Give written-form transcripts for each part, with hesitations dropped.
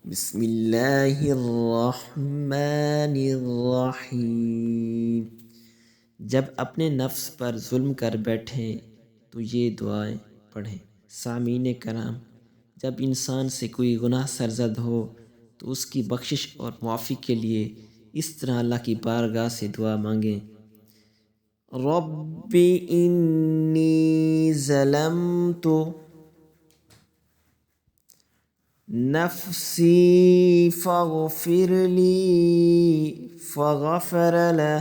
بسم اللہ الرحمن الرحیم۔ جب اپنے نفس پر ظلم کر بیٹھیں تو یہ دعائیں پڑھیں۔ سامعین کرام، جب انسان سے کوئی گناہ سرزد ہو تو اس کی بخشش اور معافی کے لیے اس طرح اللہ کی بارگاہ سے دعا مانگیں: رب انی ظلمت نفسی فاغفر لی فغفر له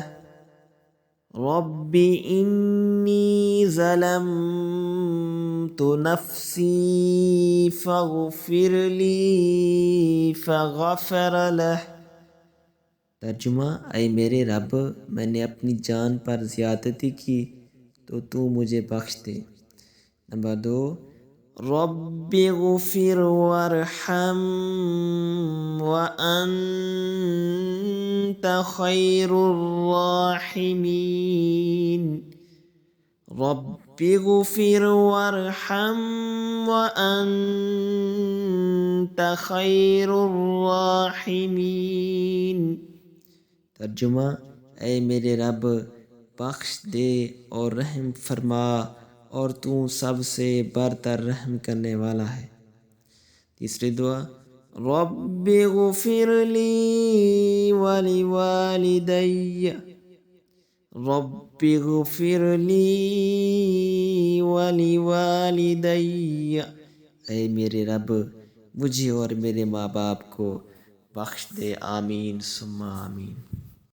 رب انی ظلمت نفسی فاغفر لی فغفر له۔ ترجمہ: اے میرے رب، میں نے اپنی جان پر زیادتی کی تو تو مجھے بخش دے۔ نمبر 2، رب اغفر وارحم وانت خیر الراحمین۔ رب اغفر وارحم وانت خیر الراحمین۔ ترجمہ: اے میرے رب، بخش دے اور رحم فرما اور تو سب سے برتر رحم کرنے والا ہے۔ تیسری دعا، رب اغفر لی ولوالدی رب اغفر لی ولوالدی۔ اے میرے رب، مجھے اور میرے ماں باپ کو بخش دے۔ آمین ثم آمین۔